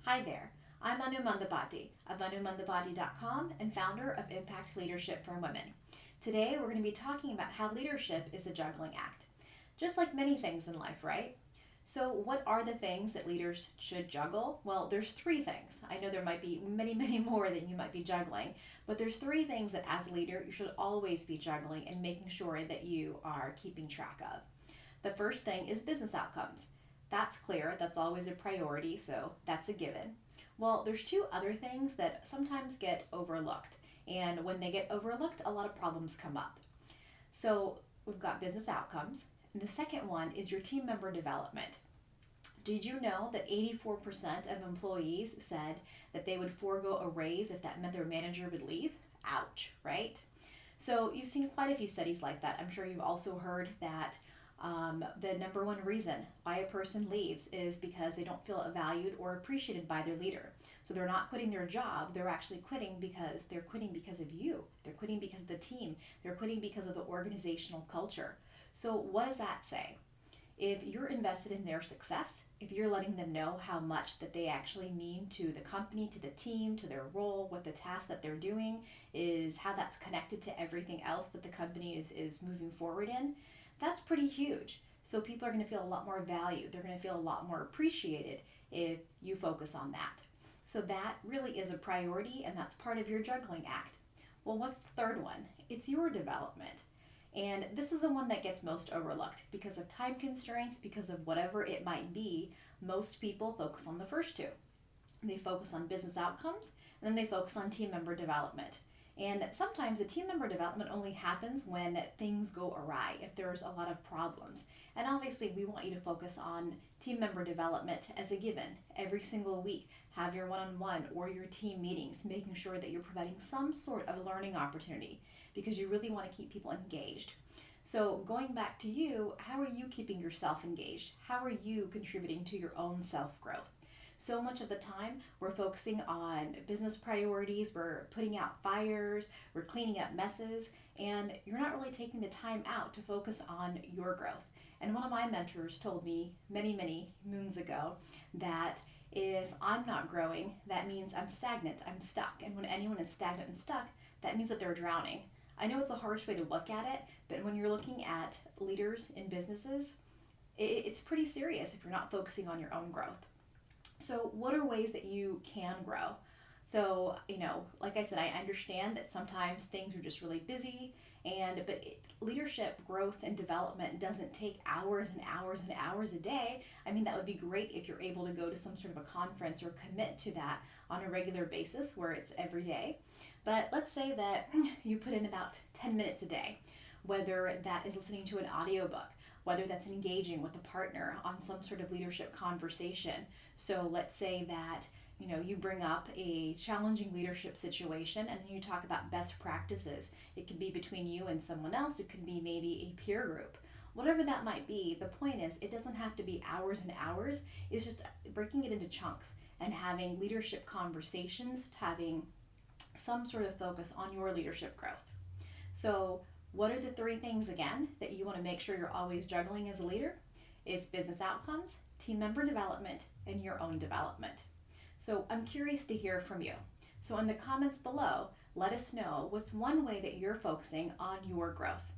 Hi there, I'm Anu Mandabati of anumandabati.com and founder of Impact Leadership for Women. Today we're going to be talking about how leadership is a juggling act. Just like many things in life, right? So what are the things that leaders should juggle? Well, there's three things. I know there might be many more that you might be juggling, but there's three things that as a leader you should always be juggling and making sure that you are keeping track of. The first thing is business outcomes. That's clear, that's always a priority, so that's a given. Well, there's two other things that sometimes get overlooked, and when they get overlooked, a lot of problems come up. So we've got business outcomes, and the second one is your team member development. Did you know that 84% of employees said that they would forego a raise if that meant their manager would leave? Ouch, right? So you've seen quite a few studies like that. I'm sure you've also heard that the number one reason why a person leaves is because they don't feel valued or appreciated by their leader. So they're not quitting their job, they're actually quitting because they're quitting because of you. They're quitting because of the team. They're quitting because of the organizational culture. So what does that say? If you're invested in their success, if you're letting them know how much that they actually mean to the company, to the team, to their role, what the task that they're doing is, how that's connected to everything else that the company is moving forward in, that's pretty huge. So people are going to feel a lot more valued. They're going to feel a lot more appreciated if you focus on that. So that really is a priority, and that's part of your juggling act. Well, what's the third one? It's your development. And this is the one that gets most overlooked because of time constraints, because of whatever it might be. Most people focus on the first two. They focus on business outcomes, and then they focus on team member development. And sometimes the team member development only happens when things go awry, if there's a lot of problems. And obviously we want you to focus on team member development as a given. Every single week, have your one-on-one or your team meetings, making sure that you're providing some sort of learning opportunity because you really want to keep people engaged. So going back to you, how are you keeping yourself engaged? How are you contributing to your own self-growth? So much of the time, we're focusing on business priorities, we're putting out fires, we're cleaning up messes, and you're not really taking the time out to focus on your growth. And one of my mentors told me many moons ago that if I'm not growing, that means I'm stagnant, I'm stuck. And when anyone is stagnant and stuck, that means that they're drowning. I know it's a harsh way to look at it, but when you're looking at leaders in businesses, it's pretty serious if you're not focusing on your own growth. So what are ways that you can grow? So, like I said, I understand that sometimes things are just really busy, but leadership growth and development doesn't take hours and hours and hours a day. I mean, that would be great if you're able to go to some sort of a conference or commit to that on a regular basis where it's every day. But let's say that you put in about 10 minutes a day, whether that is listening to an audiobook, whether that's engaging with a partner on some sort of leadership conversation. So let's say that you bring up a challenging leadership situation and then you talk about best practices. It could be between you and someone else. It could be maybe a peer group. Whatever that might be, the point is it doesn't have to be hours and hours. It's just breaking it into chunks and having leadership conversations, having some sort of focus on your leadership growth. So what are the three things, again, that you want to make sure you're always juggling as a leader? It's business outcomes, team member development, and your own development. So I'm curious to hear from you. So in the comments below, let us know what's one way that you're focusing on your growth.